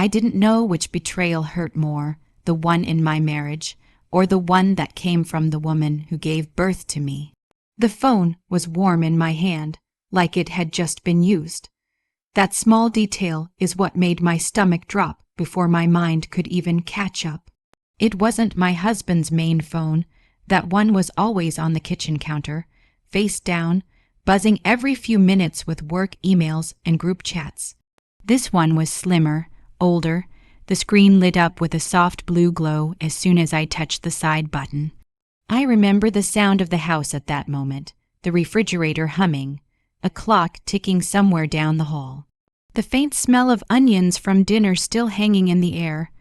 I didn't know which betrayal hurt more, the one in my marriage, or the one that came from the woman who gave birth to me. The phone was warm in my hand, like it had just been used. That small detail is what made my stomach drop before my mind could even catch up. It wasn't my husband's main phone. That one was always on the kitchen counter, face down, buzzing every few minutes with work emails and group chats. This one was slimmer, older. The screen lit up with a soft blue glow as soon as I touched the side button. I remember the sound of the house at that moment, the refrigerator humming, a clock ticking somewhere down the hall. The faint smell of onions from dinner still hanging in the air.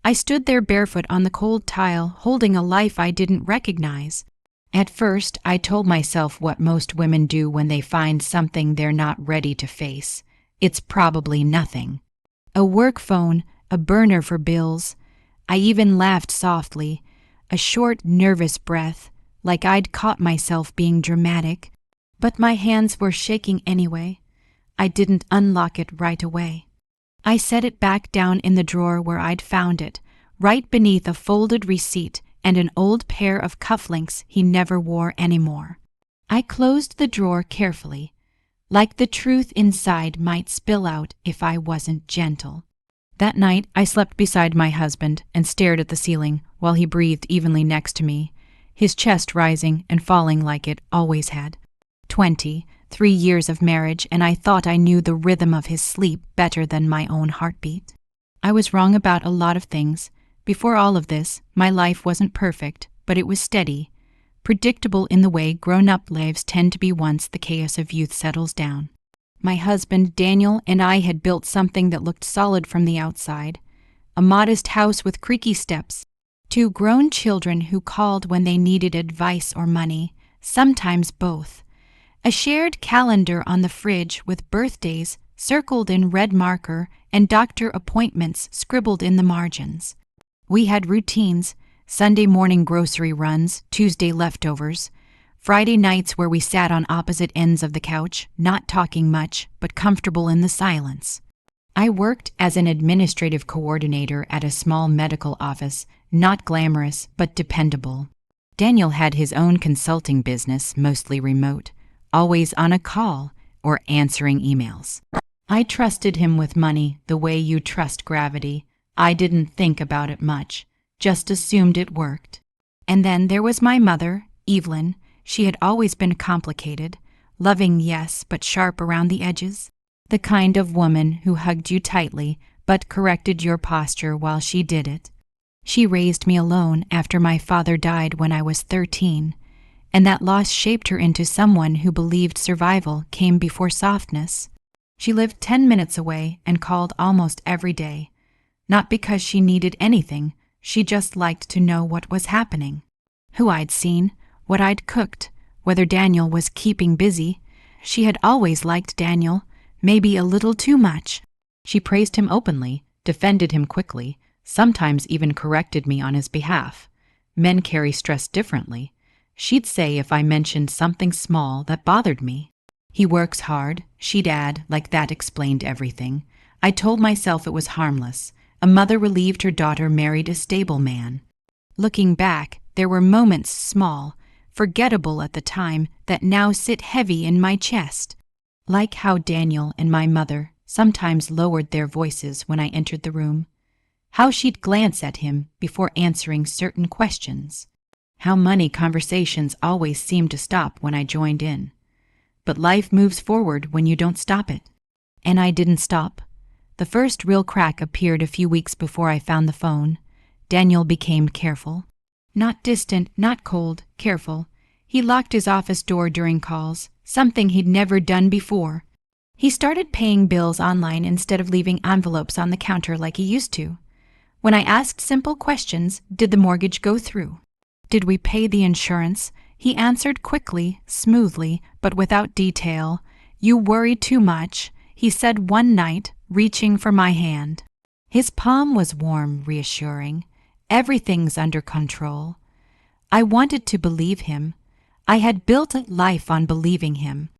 I stood there barefoot on the cold tile, holding a life I didn't recognize. At first, I told myself what most women do when they find something they're not ready to face. It's probably nothing. A work phone, a burner for bills. I even laughed softly, a short, nervous breath, like I'd caught myself being dramatic. But my hands were shaking anyway. I didn't unlock it right away. I set it back down in the drawer where I'd found it, right beneath a folded receipt and an old pair of cufflinks he never wore anymore. I closed the drawer carefully, like the truth inside might spill out if I wasn't gentle. That night, I slept beside my husband and stared at the ceiling while he breathed evenly next to me, his chest rising and falling like it always had. 23 years of marriage, and I thought I knew the rhythm of his sleep better than my own heartbeat. I was wrong about a lot of things. Before all of this, my life wasn't perfect, but it was steady, predictable in the way grown-up lives tend to be once the chaos of youth settles down. My husband, Daniel, and I had built something that looked solid from the outside. A modest house with creaky steps. 2 grown children who called when they needed advice or money, sometimes both. A shared calendar on the fridge with birthdays circled in red marker and doctor appointments scribbled in the margins. We had routines, Sunday morning grocery runs, Tuesday leftovers, Friday nights where we sat on opposite ends of the couch, not talking much, but comfortable in the silence. I worked as an administrative coordinator at a small medical office, not glamorous, but dependable. Daniel had his own consulting business, mostly remote, always on a call or answering emails. I trusted him with money the way you trust gravity. I didn't think about it much, just assumed it worked. And then there was my mother, Evelyn. She had always been complicated, loving, yes, but sharp around the edges. The kind of woman who hugged you tightly but corrected your posture while she did it. She raised me alone after my father died when I was 13, and that loss shaped her into someone who believed survival came before softness. She lived 10 minutes away and called almost every day. Not because she needed anything, she just liked to know what was happening. Who I'd seen, what I'd cooked, whether Daniel was keeping busy. She had always liked Daniel, maybe a little too much. She praised him openly, defended him quickly, sometimes even corrected me on his behalf. Men carry stress differently. She'd say if I mentioned something small that bothered me. He works hard, she'd add, like that explained everything. I told myself it was harmless. A mother relieved her daughter married a stable man. Looking back, there were moments small, forgettable at the time, that now sit heavy in my chest. Like how Daniel and my mother sometimes lowered their voices when I entered the room. How she'd glance at him before answering certain questions. How money conversations always seemed to stop when I joined in. But life moves forward when you don't stop it. And I didn't stop. The first real crack appeared a few weeks before I found the phone. Daniel became careful. Not distant, not cold, careful. He locked his office door during calls, something he'd never done before. He started paying bills online instead of leaving envelopes on the counter like he used to. When I asked simple questions, did the mortgage go through? Did we pay the insurance? He answered quickly, smoothly, but without detail. You worry too much, he said one night, reaching for my hand. His palm was warm, reassuring. Everything's under control. I wanted to believe him. I had built a life on believing him.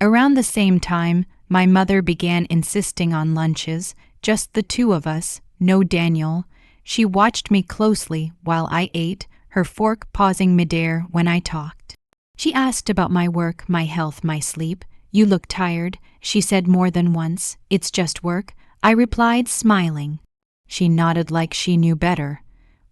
Around the same time, my mother began insisting on lunches, just the two of us, no Daniel. She watched me closely while I ate, her fork pausing midair when I talked. She asked about my work, my health, my sleep. You look tired, she said more than once. It's just work, I replied, smiling. She nodded like she knew better.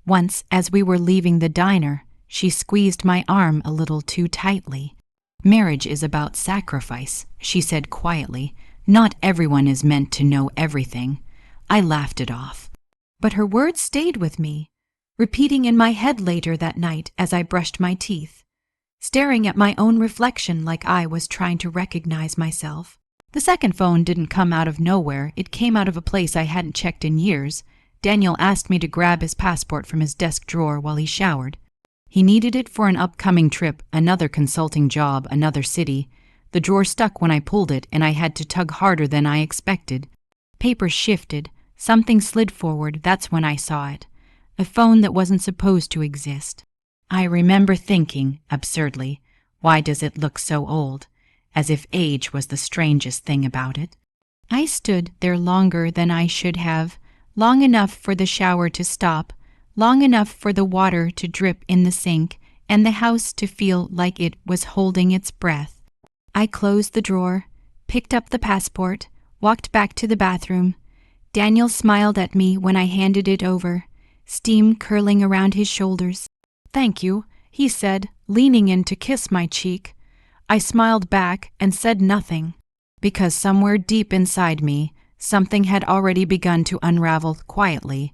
Once, as we were leaving the diner, she squeezed my arm a little too tightly. Marriage is about sacrifice, she said quietly. Not everyone is meant to know everything. I laughed it off. But her words stayed with me, repeating in my head later that night as I brushed my teeth, staring at my own reflection like I was trying to recognize myself. The second phone didn't come out of nowhere. It came out of a place I hadn't checked in years. Daniel asked me to grab his passport from his desk drawer while he showered. He needed it for an upcoming trip, another consulting job, another city. The drawer stuck when I pulled it, and I had to tug harder than I expected. Papers shifted. Something slid forward. That's when I saw it. A phone that wasn't supposed to exist. I remember thinking, absurdly, why does it look so old? As if age was the strangest thing about it. I stood there longer than I should have, long enough for the shower to stop, long enough for the water to drip in the sink, and the house to feel like it was holding its breath. I closed the drawer, picked up the passport, walked back to the bathroom. Daniel smiled at me when I handed it over, steam curling around his shoulders. "Thank you," he said, leaning in to kiss my cheek. I smiled back and said nothing, because somewhere deep inside me, something had already begun to unravel quietly,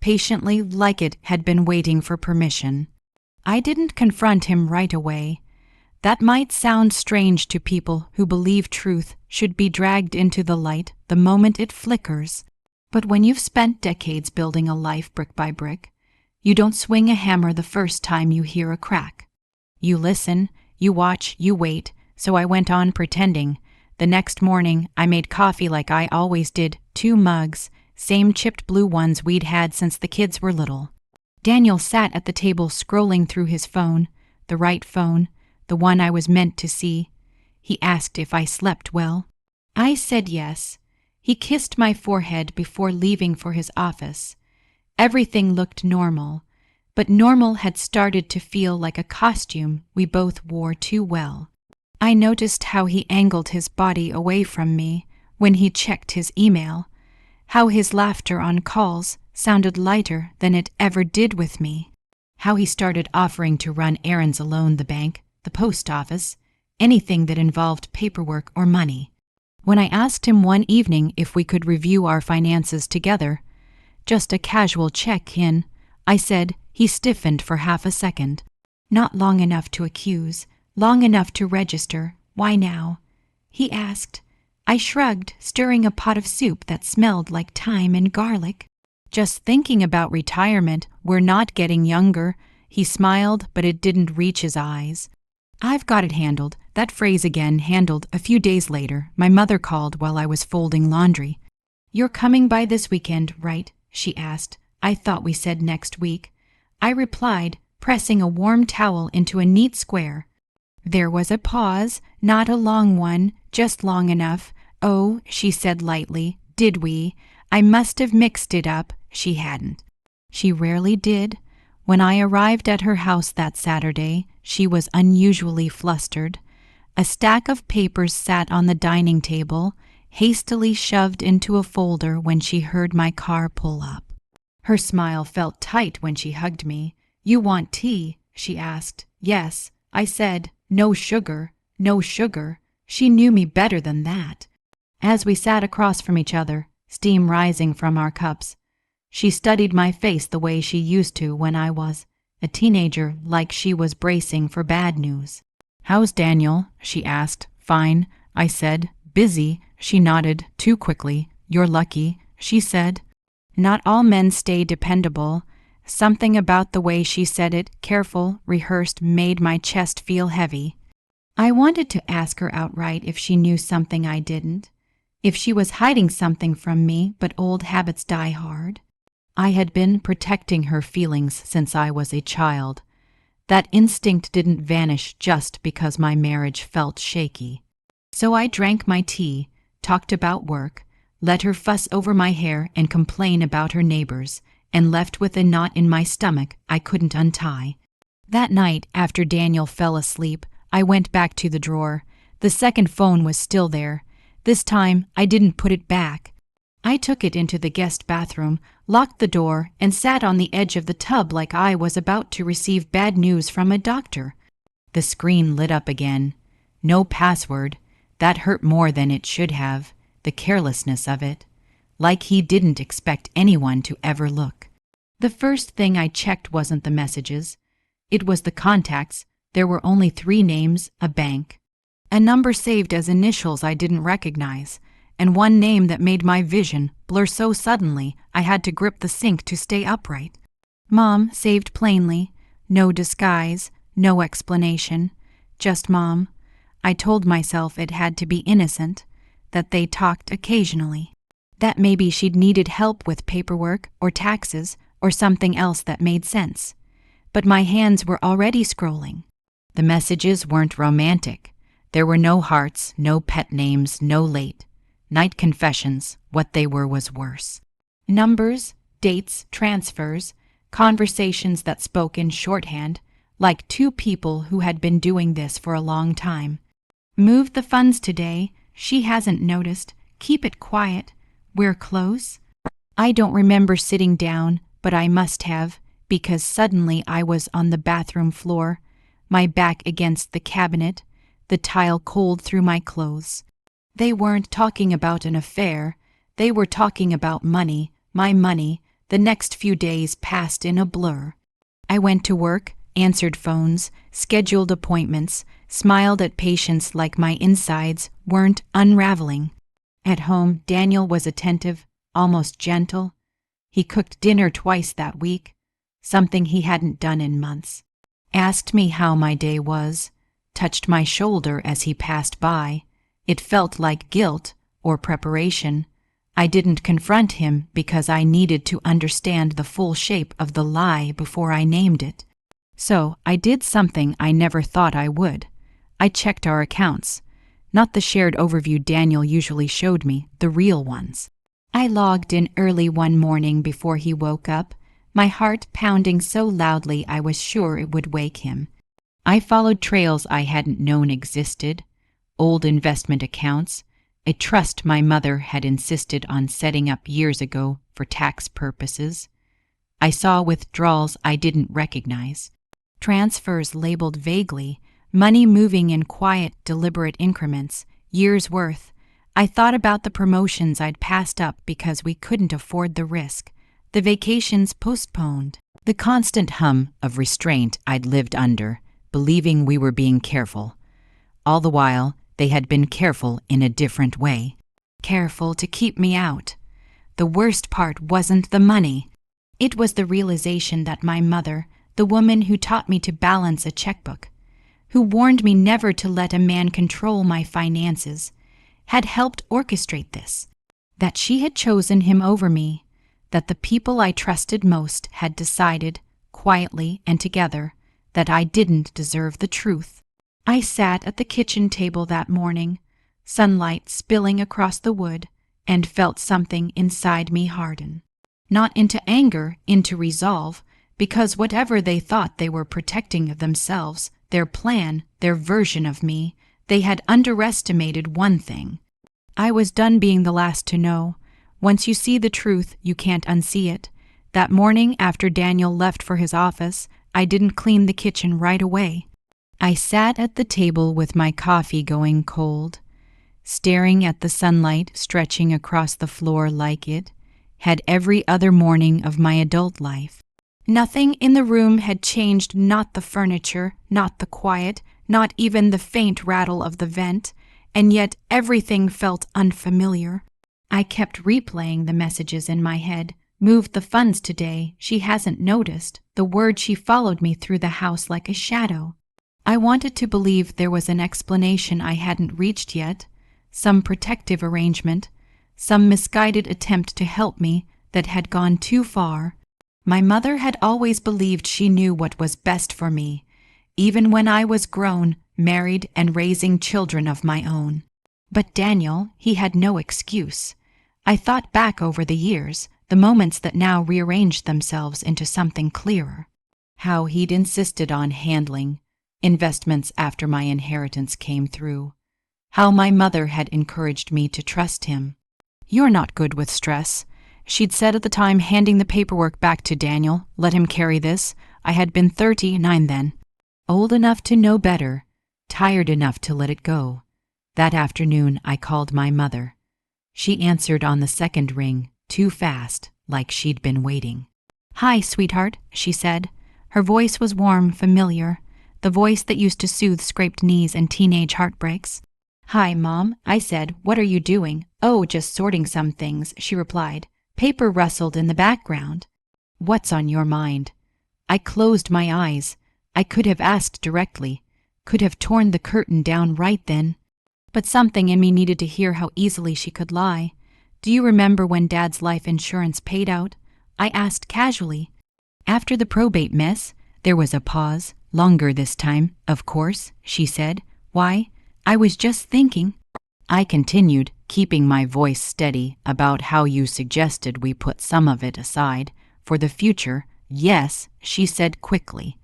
patiently, like it had been waiting for permission. I didn't confront him right away. That might sound strange to people who believe truth should be dragged into the light the moment it flickers. But when you've spent decades building a life brick by brick, you don't swing a hammer the first time you hear a crack. You listen, you watch, you wait, so I went on pretending. The next morning, I made coffee like I always did, 2 mugs, same chipped blue ones we'd had since the kids were little. Daniel sat at the table scrolling through his phone, the right phone, the one I was meant to see. He asked if I slept well. I said yes. He kissed my forehead before leaving for his office. Everything looked normal, but normal had started to feel like a costume we both wore too well. I noticed how he angled his body away from me when he checked his email, how his laughter on calls sounded lighter than it ever did with me, how he started offering to run errands alone, the bank, the post office, anything that involved paperwork or money. When I asked him one evening if we could review our finances together, just a casual check-in, I said, he stiffened for half a second. Not long enough to accuse, long enough to register. Why now? He asked. I shrugged, stirring a pot of soup that smelled like thyme and garlic. Just thinking about retirement, we're not getting younger. He smiled, but it didn't reach his eyes. I've got it handled. That phrase again, handled. A few days later, my mother called while I was folding laundry. You're coming by this weekend, right? She asked. I thought we said next week. I replied, pressing a warm towel into a neat square. There was a pause, not a long one, just long enough. Oh, she said lightly, did we? I must have mixed it up. She hadn't. She rarely did. When I arrived at her house that Saturday, she was unusually flustered. A stack of papers sat on the dining table, hastily shoved into a folder when she heard my car pull up. Her smile felt tight when she hugged me. You want tea? She asked. Yes, I said. No sugar, no sugar. She knew me better than that. As we sat across from each other, steam rising from our cups, she studied my face the way she used to when I was a teenager, like she was bracing for bad news. How's Daniel? She asked. Fine, I said. Busy? She nodded, too quickly. You're lucky, she said. Not all men stay dependable. Something about the way she said it, careful, rehearsed, made my chest feel heavy. I wanted to ask her outright if she knew something I didn't, if she was hiding something from me, but old habits die hard. I had been protecting her feelings since I was a child. That instinct didn't vanish just because my marriage felt shaky. So I drank my tea, talked about work, let her fuss over my hair and complain about her neighbors, and left with a knot in my stomach I couldn't untie. That night, after Daniel fell asleep, I went back to the drawer. The second phone was still there. This time, I didn't put it back. I took it into the guest bathroom, locked the door, and sat on the edge of the tub like I was about to receive bad news from a doctor. The screen lit up again. No password. That hurt more than it should have, the carelessness of it. Like he didn't expect anyone to ever look. The first thing I checked wasn't the messages. It was the contacts. There were only 3 names, a bank, a number saved as initials I didn't recognize, and one name that made my vision blur so suddenly I had to grip the sink to stay upright. Mom, saved plainly. No disguise, no explanation. Just Mom. I told myself it had to be innocent, that they talked occasionally, that maybe she'd needed help with paperwork or taxes or something else that made sense. But my hands were already scrolling. The messages weren't romantic. There were no hearts, no pet names, no late. Night confessions, what they were was worse. Numbers, dates, transfers, conversations that spoke in shorthand, like 2 people who had been doing this for a long time. Moved the funds today. She hasn't noticed. Keep it quiet. We're close. I don't remember sitting down, but I must have, because suddenly I was on the bathroom floor, my back against the cabinet, the tile cold through my clothes. They weren't talking about an affair. They were talking about money, my money. The next few days passed in a blur. I went to work, answered phones, scheduled appointments, smiled at patients like my insides weren't unraveling. At home, Daniel was attentive, almost gentle. He cooked dinner twice that week, something he hadn't done in months. Asked me how my day was, touched my shoulder as he passed by. It felt like guilt or preparation. I didn't confront him because I needed to understand the full shape of the lie before I named it. So I did something I never thought I would. I checked our accounts. Not the shared overview Daniel usually showed me, the real ones. I logged in early one morning before he woke up, my heart pounding so loudly I was sure it would wake him. I followed trails I hadn't known existed, old investment accounts, a trust my mother had insisted on setting up years ago for tax purposes. I saw withdrawals I didn't recognize, transfers labeled vaguely, money moving in quiet, deliberate increments, years' worth. I thought about the promotions I'd passed up because we couldn't afford the risk, the vacations postponed, the constant hum of restraint I'd lived under, believing we were being careful. All the while, they had been careful in a different way. Careful to keep me out. The worst part wasn't the money. It was the realization that my mother, the woman who taught me to balance a checkbook, who warned me never to let a man control my finances, had helped orchestrate this, that she had chosen him over me, that the people I trusted most had decided, quietly and together, that I didn't deserve the truth. I sat at the kitchen table that morning, sunlight spilling across the wood, and felt something inside me harden. Not into anger, into resolve, because whatever they thought they were protecting of themselves, their plan, their version of me, they had underestimated one thing. I was done being the last to know. Once you see the truth, you can't unsee it. That morning after Daniel left for his office, I didn't clean the kitchen right away. I sat at the table with my coffee going cold, staring at the sunlight stretching across the floor like it had every other morning of my adult life. Nothing in the room had changed, not the furniture, not the quiet, not even the faint rattle of the vent, and yet everything felt unfamiliar. I kept replaying the messages in my head. Moved the funds today. She hasn't noticed. The word she followed me through the house like a shadow. I wanted to believe there was an explanation I hadn't reached yet, some protective arrangement, some misguided attempt to help me that had gone too far. My mother had always believed she knew what was best for me, even when I was grown, married, and raising children of my own. But Daniel, he had no excuse. I thought back over the years, the moments that now rearranged themselves into something clearer. How he'd insisted on handling investments after my inheritance came through. How my mother had encouraged me to trust him. "You're not good with stress," she'd said at the time, handing the paperwork back to Daniel. "Let him carry this." I had been 39 then. Old enough to know better, tired enough to let it go. That afternoon I called my mother. She answered on the second ring, too fast, like she'd been waiting. "Hi, sweetheart," she said. Her voice was warm, familiar, the voice that used to soothe scraped knees and teenage heartbreaks. "Hi, Mom," I said. "What are you doing?" "Oh, just sorting some things," she replied. Paper rustled in the background. "What's on your mind?" I closed my eyes. I could have asked directly, could have torn the curtain down right then. But something in me needed to hear how easily she could lie. "Do you remember when Dad's life insurance paid out?" I asked casually. "After the probate mess?" There was a pause, longer this time. "Of course," she said. "Why?" "I was just thinking." I continued, keeping my voice steady, about how you suggested we put some of it aside for the future. "Yes," she said quickly.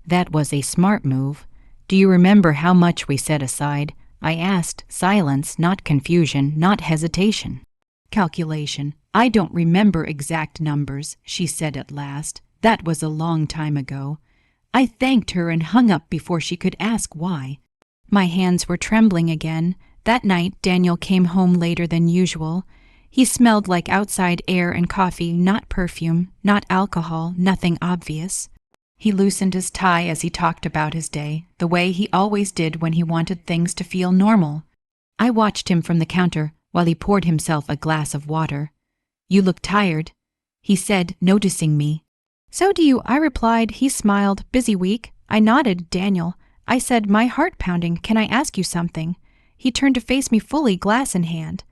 "That was a smart move. Do you remember how much we set aside?" I asked, silence, not confusion, not hesitation. "Calculation. I don't remember exact numbers," she said at last. "That was a long time ago." I thanked her and hung up before she could ask why. My hands were trembling again. That night, Daniel came home later than usual. He smelled like outside air and coffee, not perfume, not alcohol, nothing obvious. He loosened his tie as he talked about his day, the way he always did when he wanted things to feel normal. I watched him from the counter while he poured himself a glass of water. "You look tired," he said, noticing me. "So do you," I replied. He smiled. "Busy week?" I nodded. "Daniel," I said, "my heart pounding. Can I ask you something?" He turned to face me fully, glass in hand.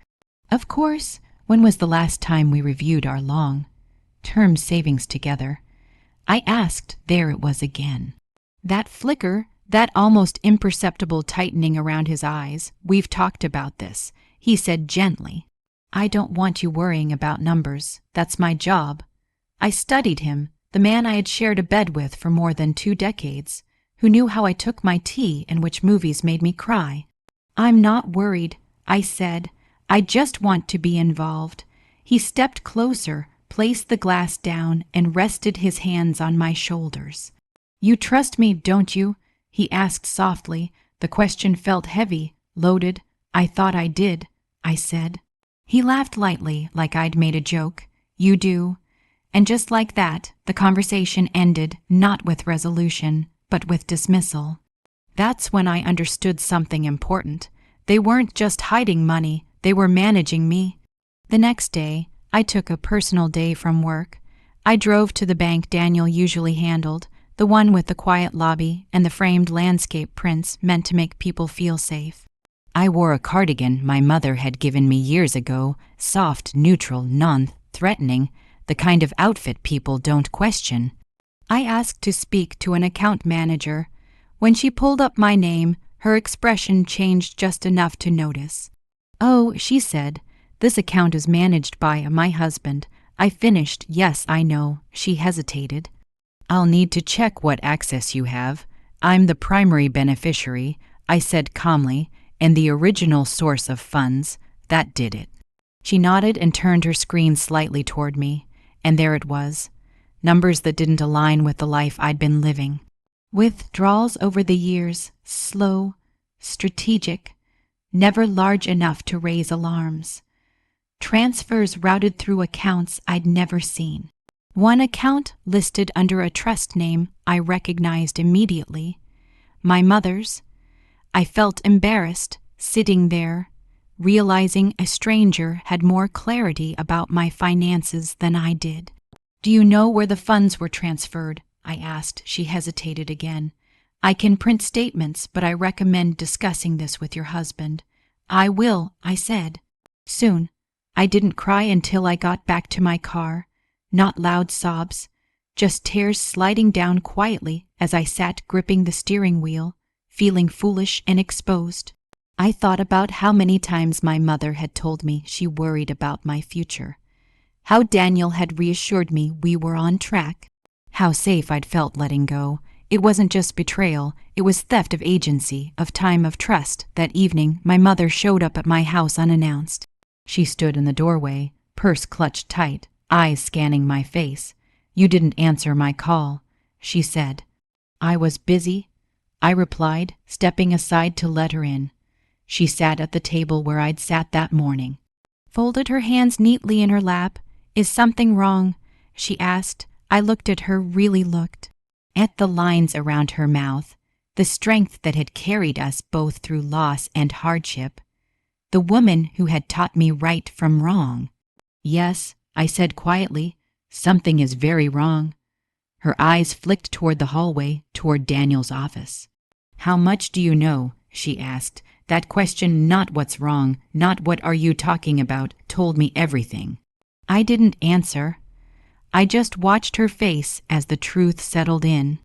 "Of course." "When was the last time we reviewed our long-term savings together?" I asked. There it was again. That flicker, that almost imperceptible tightening around his eyes. "We've talked about this," he said gently. "I don't want you worrying about numbers. That's my job." I studied him, the man I had shared a bed with for more than 2 decades, who knew how I took my tea and which movies made me cry. "I'm not worried," I said. "I just want to be involved." He stepped closer, placed the glass down, and rested his hands on my shoulders. "You trust me, don't you?" he asked softly. The question felt heavy, loaded. "I thought I did," I said. He laughed lightly, like I'd made a joke. "You do." And just like that, the conversation ended, not with resolution, but with dismissal. That's when I understood something important. They weren't just hiding money, they were managing me. The next day, I took a personal day from work. I drove to the bank Daniel usually handled, the one with the quiet lobby and the framed landscape prints meant to make people feel safe. I wore a cardigan my mother had given me years ago, soft, neutral, non-threatening, the kind of outfit people don't question. I asked to speak to an account manager. When she pulled up my name, her expression changed just enough to notice. "Oh," she said, "this account is managed by my husband." I finished. "Yes, I know." She hesitated. "I'll need to check what access you have. I'm the primary beneficiary," I said calmly, "and the original source of funds. That did it." She nodded and turned her screen slightly toward me, and there it was. Numbers that didn't align with the life I'd been living. Withdrawals over the years, slow, strategic, never large enough to raise alarms. Transfers routed through accounts I'd never seen. One account listed under a trust name I recognized immediately. My mother's. I felt embarrassed, sitting there, realizing a stranger had more clarity about my finances than I did. "Do you know where the funds were transferred?" I asked. She hesitated again. "I can print statements, but I recommend discussing this with your husband." "I will," I said. "Soon." I didn't cry until I got back to my car. Not loud sobs, just tears sliding down quietly as I sat gripping the steering wheel, feeling foolish and exposed. I thought about how many times my mother had told me she worried about my future, how Daniel had reassured me we were on track, how safe I'd felt letting go. It wasn't just betrayal, it was theft of agency, of time, of trust. That evening, my mother showed up at my house unannounced. She stood in the doorway, purse clutched tight, eyes scanning my face. "You didn't answer my call," she said. "I was busy," I replied, stepping aside to let her in. She sat at the table where I'd sat that morning, folded her hands neatly in her lap. "Is something wrong?" she asked. I looked at her, really looked. At the lines around her mouth, the strength that had carried us both through loss and hardship, the woman who had taught me right from wrong. "Yes," I said quietly, "something is very wrong." Her eyes flicked toward the hallway, toward Daniel's office. "How much do you know?" she asked. That question, not what's wrong, not what are you talking about, told me everything. I didn't answer. I just watched her face as the truth settled in.